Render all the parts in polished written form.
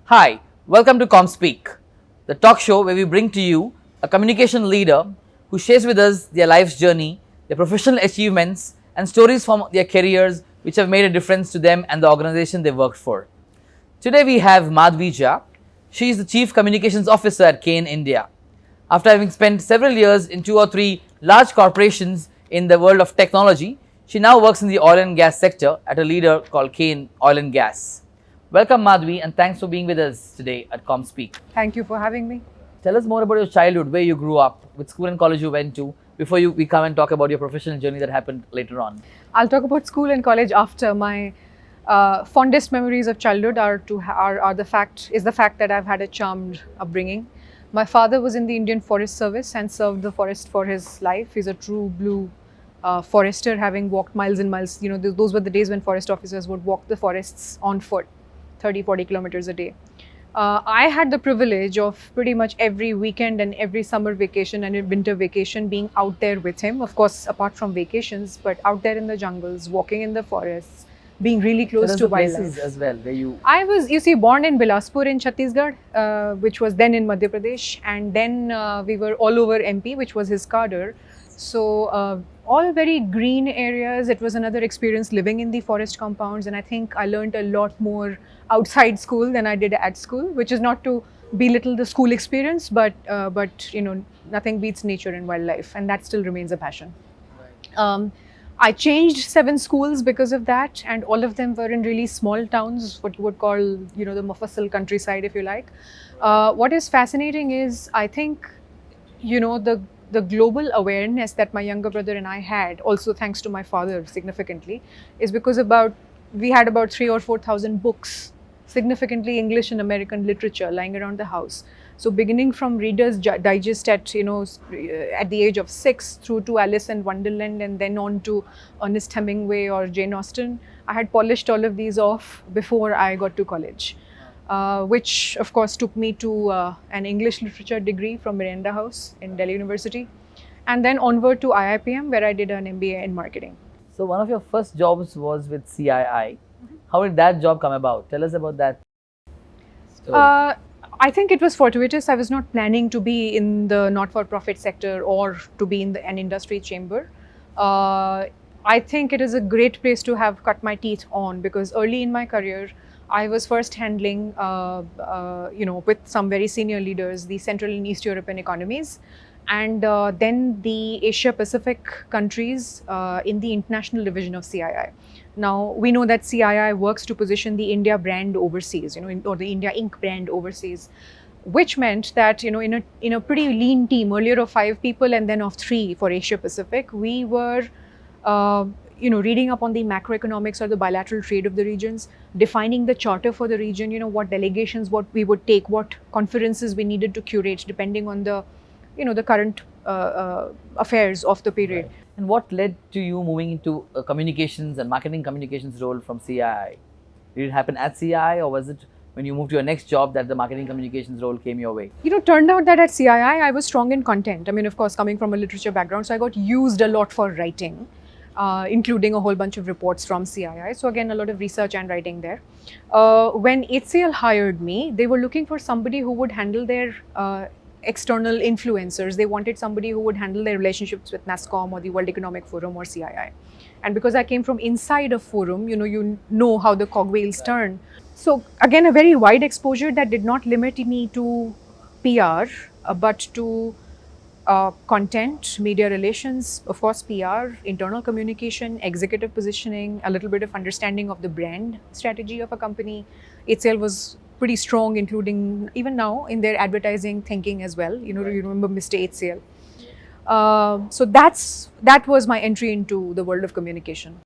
Hi, welcome to ComSpeak, the talk show where we bring to you a communication leader who shares with us their life's journey, their professional achievements, and stories from their careers which have made a difference to them and the organization they worked for. Today we have Madhavi Jha. She is the Chief Communications Officer at Kane India. After having spent several years in two or three large corporations in the world of technology, she now works in the oil and gas sector at a leader called Kane Oil and Gas. Welcome, Madhavi, and thanks for being with us today at ComSpeak. Thank you for having me. Tell us more about your childhood, where you grew up, which school and college you went to, before we come and talk about your professional journey that happened later on. I'll talk about school and college after. My fondest memories of childhood are the fact that I've had a charmed upbringing. My father was in the Indian Forest Service and served the forest for his life. He's a true blue forester, having walked miles and miles. You know, those were the days when forest officers would walk the forests on foot, 30-40 kilometers a day. I had the privilege of pretty much every weekend and every summer vacation and winter vacation being out there with him. Of course, apart from vacations, but out there in the jungles, walking in the forests, being really close to wildlife. As well, where you... I was, born in Bilaspur in Chhattisgarh, which was then in Madhya Pradesh, and then we were all over MP, which was his cadre. So all very green areas. It was another experience living in the forest compounds, and I think I learned a lot more outside school than I did at school, which is not to belittle the school experience, but you know, nothing beats nature and wildlife, and that still remains a passion. I changed 7 schools because of that, and all of them were in really small towns, what you would call, you know, the Mufassal countryside, if you like. What is fascinating is, I think, you know, the global awareness that my younger brother and I had, also thanks to my father significantly, is because we had about 3,000 or 4,000 books, significantly English and American literature lying around the house. So beginning from Reader's Digest at, you know, at the age of 6 through to Alice in Wonderland, and then on to Ernest Hemingway or Jane Austen, I had polished all of these off before I got to college. Which of course took me to an English literature degree from Miranda House in Delhi University, and then onward to IIPM, where I did an MBA in marketing. So one of your first jobs was with CII. How did that job come about? Tell us about that story. I think it was fortuitous. I was not planning to be in the not-for-profit sector or to be in an industry chamber. I think it is a great place to have cut my teeth on, because early in my career, I was first handling, you know, with some very senior leaders, the Central and East European economies, and then the Asia Pacific countries in the international division of CII. Now, we know that CII works to position the India brand overseas, you know, or the India Inc. brand overseas, which meant that, you know, in a pretty lean team, earlier of 5 people and then of 3 for Asia Pacific, we were you know, reading up on the macroeconomics or the bilateral trade of the regions, defining the charter for the region, you know, what delegations, what we would take, what conferences we needed to curate, depending on the, you know, the current affairs of the period. Right. And what led to you moving into a communications and marketing communications role from CII? Did it happen at CII, or was it when you moved to your next job that the marketing communications role came your way? You know, turned out that at CII, I was strong in content. I mean, of course, coming from a literature background, so I got used a lot for writing. Including a whole bunch of reports from CII. So again, a lot of research and writing there. When HCL hired me, they were looking for somebody who would handle their external influencers. They wanted somebody who would handle their relationships with NASSCOM or the World Economic Forum or CII. And because I came from inside a forum, you know how the cogwheels turn. So again, a very wide exposure that did not limit me to PR, but to content, media relations, of course PR, internal communication, executive positioning, a little bit of understanding of the brand strategy of a company. HCL was pretty strong, including even now in their advertising thinking as well. You know, you remember Mr. HCL. So that was my entry into the world of communication.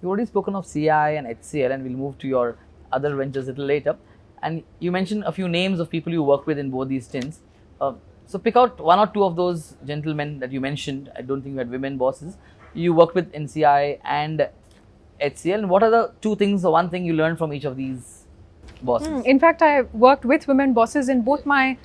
You've already spoken of CII and HCL, and we'll move to your other ventures a little later. And you mentioned a few names of people you work with in both these stints. So pick out 1 or 2 of those gentlemen that you mentioned. I don't think you had women bosses. You worked with in CII and HCL. And what are the 2 things or 1 thing you learned from each of these bosses? In fact, I worked with women bosses in both my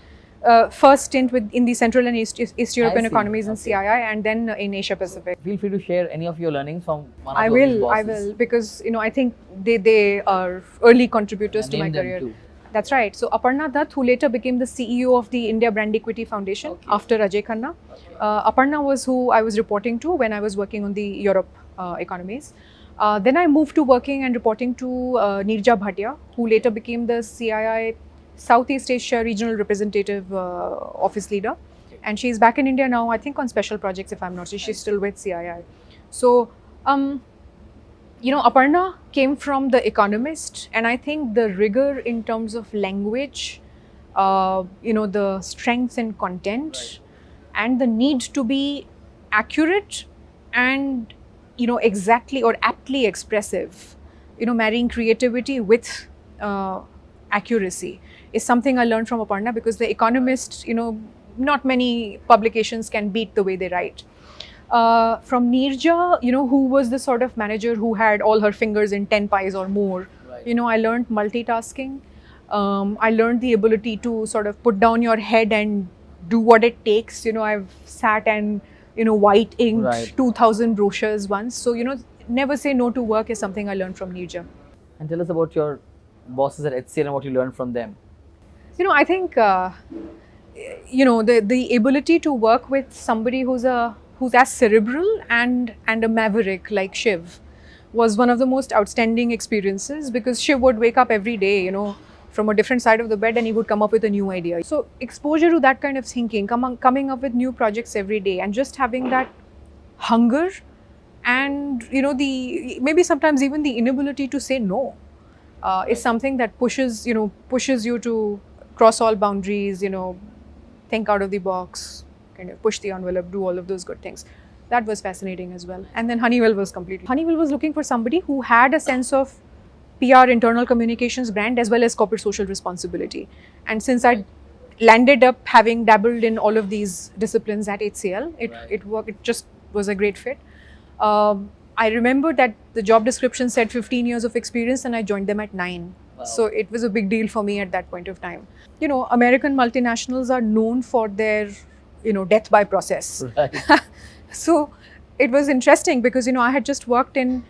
first stint in the Central and East European economies in CII, and then in Asia Pacific. Feel free to share any of your learnings from one of those bosses. I will, because I think they are early contributors to my career. That's right. So Aparna Dutt, who later became the CEO of the India Brand Equity Foundation after Ajay Khanna. Aparna was who I was reporting to when I was working on the Europe economies. Then I moved to working and reporting to Neerja Bhatia, who later became the CII Southeast Asia Regional Representative Office Leader. And she's back in India now, I think on special projects, if I'm not sure. She's still with CII. So, Aparna came from The Economist, and I think the rigor in terms of language, the strength in content, and the need to be accurate and, exactly or aptly expressive, marrying creativity with accuracy is something I learned from Aparna, because The Economist, not many publications can beat the way they write. From Neerja, who was the sort of manager who had all her fingers in 10 pies or more, I learned multitasking. I learned the ability to sort of put down your head and do what it takes. I've sat and, white inked 2,000 brochures once. So, never say no to work is something I learned from Neerja. And tell us about your bosses at HCL and what you learned from them. I think, the ability to work with somebody who's as cerebral and a maverick like Shiv was one of the most outstanding experiences, because Shiv would wake up every day, from a different side of the bed, and he would come up with a new idea. So exposure to that kind of thinking, coming up with new projects every day, and just having that hunger and, maybe sometimes even the inability to say no is something that pushes you to cross all boundaries, think out of the box, kind of push the envelope, do all of those good things. That was fascinating as well. And then Honeywell was looking for somebody who had a sense of PR, internal communications, brand, as well as corporate social responsibility. And since I landed up having dabbled in all of these disciplines at HCL, it worked. It just was a great fit. I remember that the job description said 15 years of experience, and I joined them at 9. Wow. So it was a big deal for me at that point of time. American multinationals are known for their, death by process. Right. So it was interesting because, I had just worked in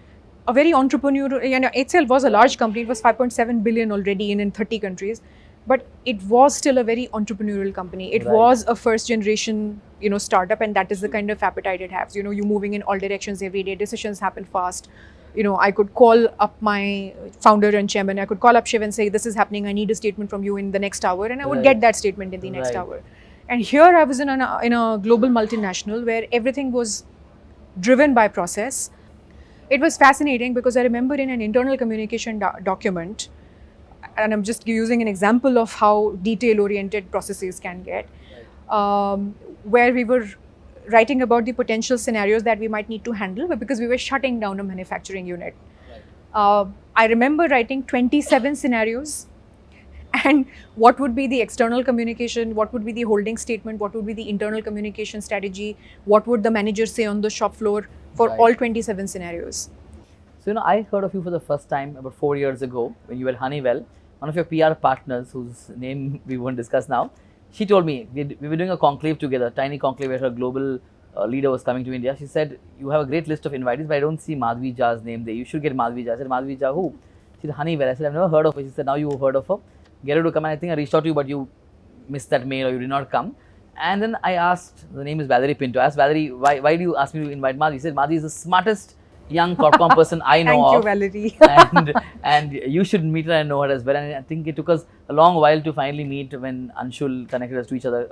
a very entrepreneurial, HCL was a large company. It was 5.7 billion already in 30 countries. But it was still a very entrepreneurial company. It was a first generation, startup, and that is the kind of appetite it has. You're moving in all directions every day. Decisions happen fast. I could call up my founder and chairman. I could call up Shiv and say, this is happening. I need a statement from you in the next hour. And I would get that statement in the next hour. And here I was in a global multinational where everything was driven by process. It was fascinating because I remember in an internal communication document, and I'm just using an example of how detail-oriented processes can get, where we were writing about the potential scenarios that we might need to handle, but because we were shutting down a manufacturing unit. I remember writing 27 scenarios, and what would be the external communication, what would be the holding statement, what would be the internal communication strategy, what would the manager say on the shop floor for all 27 scenarios. So, I heard of you for the first time about 4 years ago when you were at Honeywell. One of your PR partners, whose name we won't discuss now, she told me, we were doing a conclave together, tiny conclave where her global leader was coming to India. She said, you have a great list of invitees, but I don't see Madhavi Jha's name there. You should get Madhavi Jha. I said, Madhavi Jha who? She said, Honeywell. I said, I've never heard of her. She said, now you've heard of her. Get her to come. And I think I reached out to you, but you missed that mail or you did not come. And then I asked, the name is Valerie Pinto. I asked Valerie, why do you ask me to invite Madhavi? She said, Madhavi is the smartest young corpcom person I know of. Thank you, Valerie. and you should meet her and know her as well. And I think it took us a long while to finally meet when Anshul connected us to each other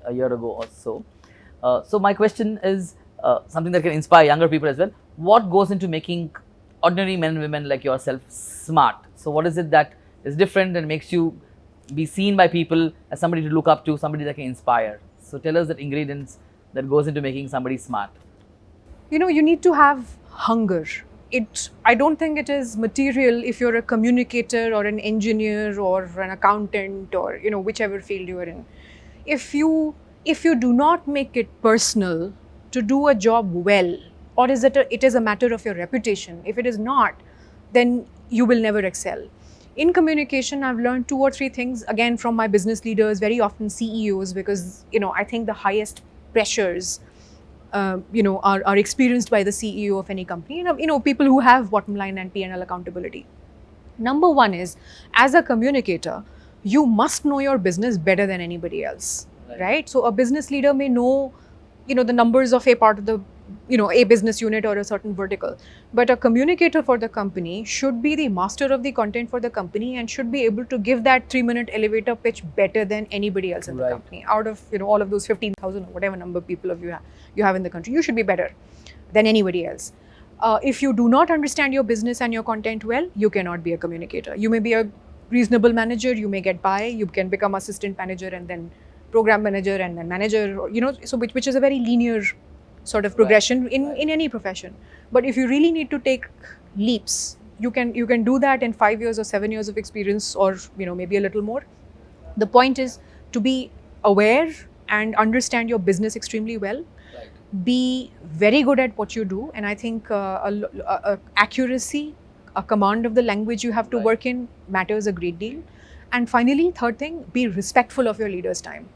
a year ago or so. So my question is something that can inspire younger people as well. What goes into making ordinary men and women like yourself smart? So what is it that is different and makes you be seen by people as somebody to look up to, somebody that can inspire? So tell us the ingredients that goes into making somebody smart. You need to have hunger. I don't think it is material if you're a communicator or an engineer or an accountant or whichever field you are in. If you do not make it personal to do a job well, or it is a matter of your reputation. If it is not, then you will never excel. In communication, I've learned 2 or 3 things, again, from my business leaders, very often CEOs, because, I think the highest pressures, are experienced by the CEO of any company, people who have bottom line and P&L accountability. Number 1 is, as a communicator, you must know your business better than anybody else, right? So a business leader may know, the numbers of a part of the, a business unit or a certain vertical, but a communicator for the company should be the master of the content for the company and should be able to give that 3-minute elevator pitch better than anybody else in the company. Out of, all of those 15,000 or whatever number of people you have in the country, you should be better than anybody else. If you do not understand your business and your content well, you cannot be a communicator. You may be a reasonable manager, you may get by, you can become assistant manager and then program manager and then manager, so which is a very linear sort of progression in any profession. But if you really need to take leaps, you can do that in 5 years or 7 years of experience, or maybe a little more. The point is to be aware and understand your business extremely well. Be very good at what you do, and I think accuracy, a command of the language you have to work in matters a great deal. And finally, third thing, be respectful of your leader's time.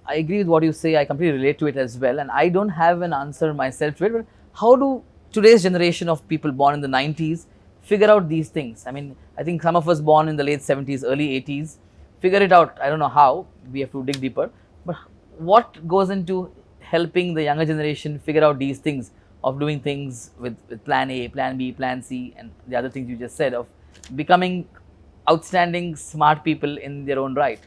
I agree with what you say. I completely relate to it as well. And I don't have an answer myself to it, but how do today's generation of people born in the 90s figure out these things? I mean, I think some of us born in the late 70s, early 80s, figure it out. I don't know how. We have to dig deeper. But what goes into helping the younger generation figure out these things of doing things with plan A, plan B, plan C, and the other things you just said, of becoming outstanding, smart people in their own right?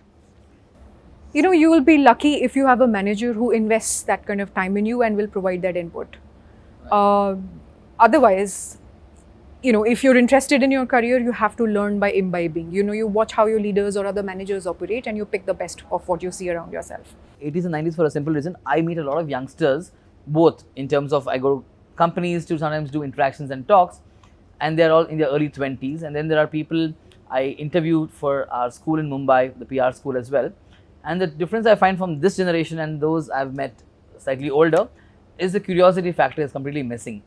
You will be lucky if you have a manager who invests that kind of time in you and will provide that input. Otherwise, if you're interested in your career, you have to learn by imbibing. You watch how your leaders or other managers operate and you pick the best of what you see around yourself. 80s and 90s, for a simple reason, I meet a lot of youngsters, both in terms of I go to companies to sometimes do interactions and talks, and they're all in their early 20s. And then there are people I interviewed for our school in Mumbai, the PR school as well. And the difference I find from this generation and those I've met slightly older is the curiosity factor is completely missing.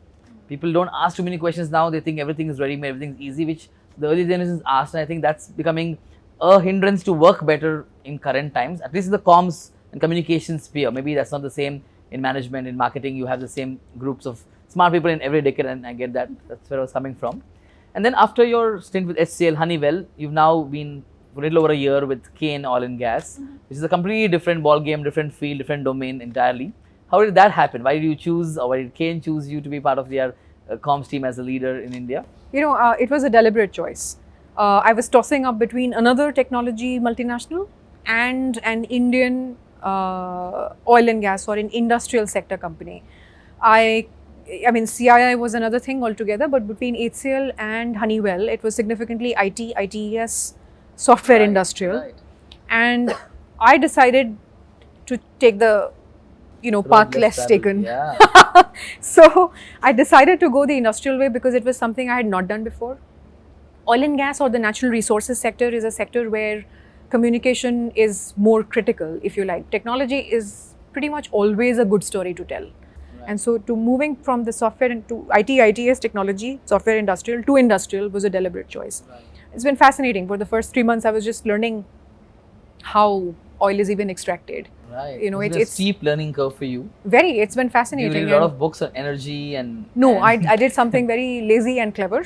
People don't ask too many questions now. They think everything is ready-made, everything is easy, which the early generations asked. And I think that's becoming a hindrance to work better in current times, at least in the comms and communication sphere. Maybe that's not the same in management, in marketing. You have the same groups of smart people in every decade, and I get that. That's where I was coming from. And then after your stint with HCL, Honeywell, you've now been a little over a year with Kane Oil and Gas, which is a completely different ball game, different field, different domain entirely. How did that happen? Why did you choose, or why did Kane choose you to be part of their comms team as a leader in India? It was a deliberate choice. I was tossing up between another technology multinational and an Indian oil and gas or an industrial sector company. I mean, CII was another thing altogether, but between HCL and Honeywell, it was significantly IT, ITES, software industrial. And I decided to take the, path less taken. Yeah. So I decided to go the industrial way because it was something I had not done before. Oil and gas or the natural resources sector is a sector where communication is more critical, if you like. Technology is pretty much always a good story to tell. And so to moving from the software into IT, ITS technology, software industrial to industrial was a deliberate choice. It's been fascinating. For the first 3 months, I was just learning how oil is even extracted. Right. It's a steep learning curve for you. Very. It's been fascinating. You read a lot of books on energy and... No, I did something very lazy and clever.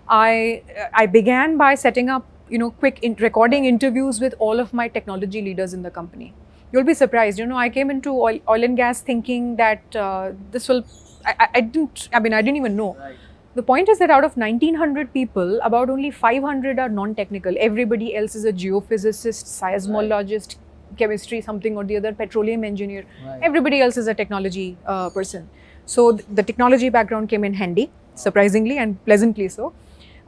I began by setting up, quick recording interviews with all of my technology leaders in the company. You'll be surprised. I came into oil and gas thinking that this will... I didn't even know. Right. The point is that out of 1900 people, about only 500 are non-technical. Everybody else is a geophysicist, seismologist, chemistry, something or the other, petroleum engineer. Everybody else is a technology person. So the technology background came in handy, surprisingly and pleasantly so.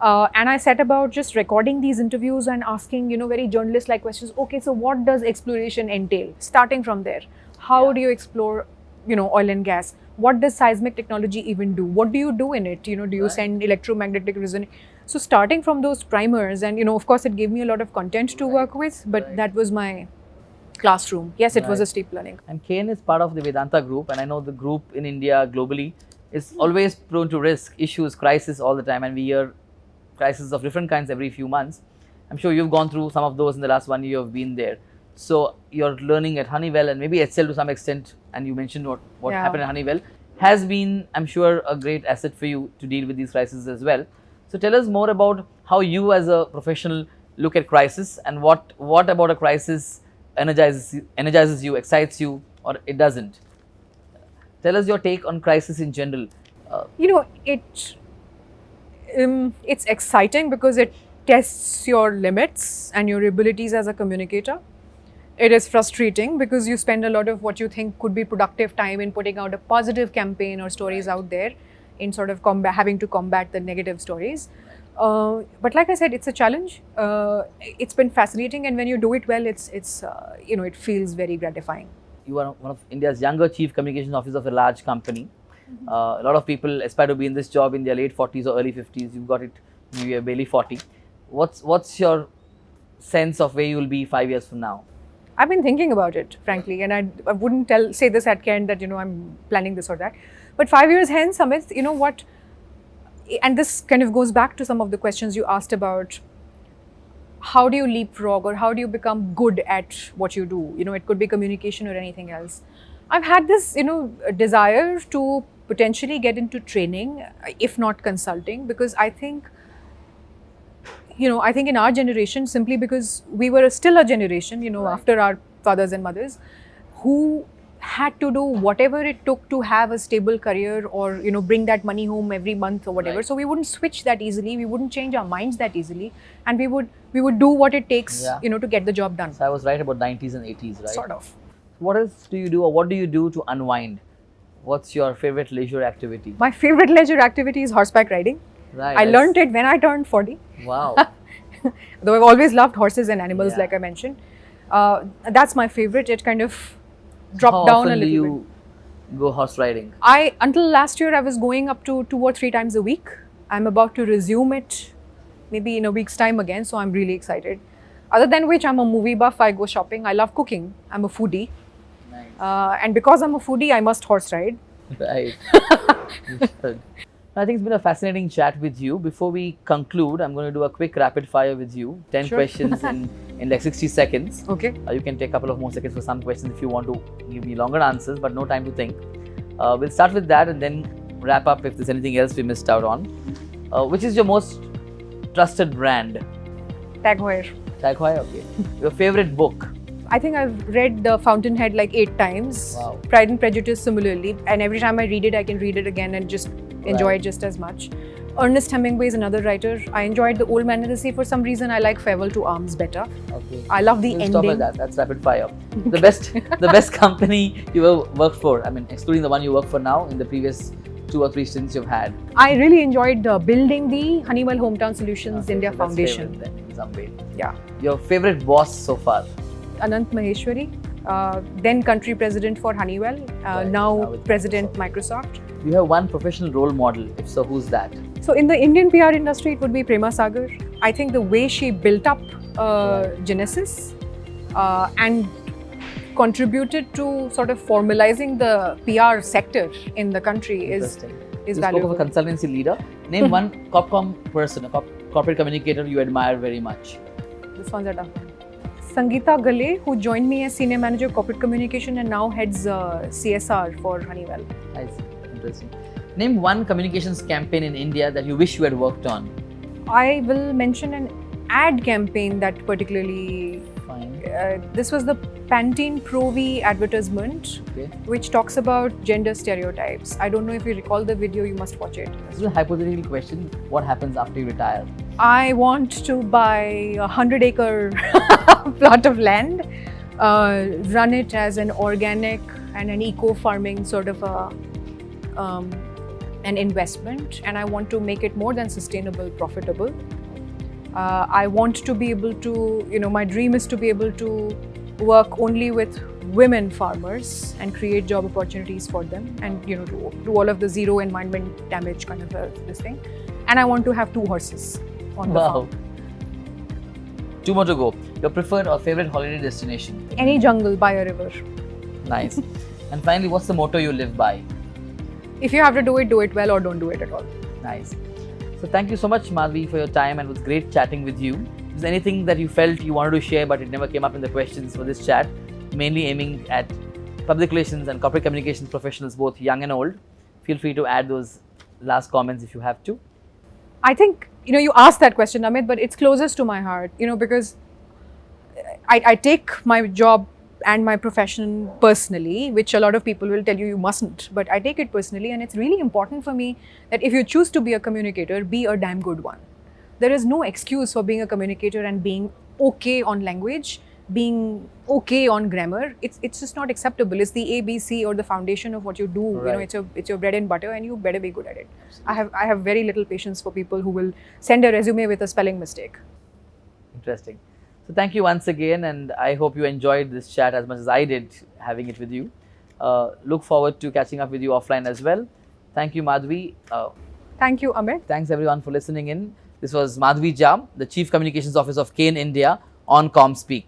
And I set about just recording these interviews and asking, very journalist-like questions. Okay, so what does exploration entail? Starting from there, how do you explore, oil and gas? What does seismic technology even do? What do you do in it? Do you send electromagnetic resonance? So starting from those primers, and of course, it gave me a lot of content to work with, but that was my classroom. Yes, it was a steep learning. And Kane is part of the Vedanta group, and I know the group in India globally is always prone to risk, issues, crisis all the time, and we hear crises of different kinds every few months. I'm sure you've gone through some of those in the last 1 year you've been there. So you're learning at Honeywell and maybe HCL to some extent, and you mentioned what happened at Honeywell, has been, I'm sure, a great asset for you to deal with these crises as well. So tell us more about how you as a professional look at crisis, and what about a crisis energizes you, excites you, or it doesn't? Tell us your take on crisis in general. You know, it's exciting because it tests your limits and your abilities as a communicator. It is frustrating because you spend a lot of what you think could be productive time in putting out a positive campaign or stories out there, in sort of having to combat the negative stories. But like I said, it's a challenge. It's been fascinating, and when you do it well, it's you know, it feels very gratifying. You are one of India's younger chief communications officers of a large company. A lot of people aspire to be in this job in their late 40s or early 50s. You've got it, maybe barely 40. What's your sense of where you will be 5 years from now? I've been thinking about it, frankly, and I wouldn't say this at Kent that, you know, I'm planning this or that. But 5 years hence, Amith, you know what, and this kind of goes back to some of the questions you asked about how do you leapfrog or how do you become good at what you do? You know, it could be communication or anything else. I've had this, you know, desire to potentially get into training, if not consulting, because I think, you know, I think in our generation, simply because we were still a generation, you know, Right. after our fathers and mothers, who had to do whatever it took to have a stable career or, you know, bring that money home every month or whatever. Right. So we wouldn't switch that easily, we wouldn't change our minds that easily, and we would do what it takes, Yeah. you know, to get the job done. So I was right about 90s and 80s, right? Sort of. What else do you do, or what do you do to unwind? What's your favorite leisure activity? My favorite leisure activity is horseback riding. Right. I learned it when I turned 40. Wow. Though I've always loved horses and animals, Yeah. like I mentioned. That's my favorite. It kind of dropped How down often a do little you bit. go horse riding? Until last year, I was going up to 2 or 3 times a week. I'm about to resume it maybe in a week's time again, so I'm really excited. Other than which, I'm a movie buff, I go shopping, I love cooking, I'm a foodie. Nice. And because I'm a foodie, I must horse ride. Right. You should. I think it's been a fascinating chat with you. Before we conclude, I'm going to do a quick rapid fire with you. 10 Sure. questions in like 60 seconds. Okay. You can take a couple of more seconds for some questions if you want to give me longer answers, but no time to think. We'll start with that and then wrap up if there's anything else we missed out on. Which is your most trusted brand? Tag Heuer. Tag Heuer, okay. Your favorite book? I think I've read The Fountainhead like 8 times. Wow. Pride and Prejudice similarly. And every time I read it, I can read it again and just enjoy Right. it just as much. Ernest Hemingway is another writer. I enjoyed The Old Man and the Sea. For some reason, I like Farewell to Arms better. Okay. I love the We'll ending. stop at that. That's rapid fire. The best company you ever worked for? I mean, excluding the one you work for now, in the previous 2 or 3 stints you've had. I really enjoyed building the Honeywell Hometown Solutions Okay, India so that's Foundation. favorite then, in some way. Yeah. Your favorite boss so far? Anant Maheshwari, then country president for Honeywell, Right, now now with president Microsoft. Do you have one professional role model? If so, who's that? So in the Indian PR industry, it would be Prema Sagar. I think the way she built up Genesis and contributed to sort of formalizing the PR sector in the country is Interesting. is You spoke valuable. of a consultancy leader. Name one Copcom person, a corporate communicator you admire very much. This one's a tough one. Sangeeta Gale, who joined me as Senior Manager Corporate Communication and now heads CSR for Honeywell. Nice. Interesting. Name one communications campaign in India that you wish you had worked on. I will mention an ad campaign that particularly, Fine. this was the Pantene Pro-V advertisement, Okay. which talks about gender stereotypes. I don't know if you recall the video, you must watch it. This is a hypothetical question. What happens after you retire? I want to buy a 100-acre plot of land, run it as an organic and an eco-farming sort of an investment, and I want to make it more than sustainable, profitable. I want to be able to, you know, my dream is to be able to work only with women farmers and create job opportunities for them, and, you know, do all of the zero environment damage kind of this thing. And I want to have 2 horses on the farm. 2 more to go. Your preferred or favorite holiday destination? Any jungle by a river. Nice. And finally, what's the motto you live by? If you have to do it well, or don't do it at all. Nice. So thank you so much, Madhavi, for your time, and it was great chatting with you. Is there anything that you felt you wanted to share but it never came up in the questions for this chat, mainly aiming at public relations and corporate communications professionals, both young and old? Feel free to add those last comments if you have to. I think, you asked that question, Amit, but it's closest to my heart, because I take my job and my profession personally, which a lot of people will tell you mustn't, but I take it personally, and it's really important for me that if you choose to be a communicator, be a damn good one. There is no excuse for being a communicator and being okay on language, being okay on grammar. It's just not acceptable. It's the ABC or the foundation of what you do. Right. It's your bread and butter, and you better be good at it. I have very little patience for people who will send a resume with a spelling mistake. Interesting. So thank you once again, and I hope you enjoyed this chat as much as I did having it with you. Look forward to catching up with you offline as well. Thank you, Madhavi. Thank you, Amit. Thanks everyone for listening in. This was Madhavi Jha, the Chief Communications Officer of Kane India on ComSpeak.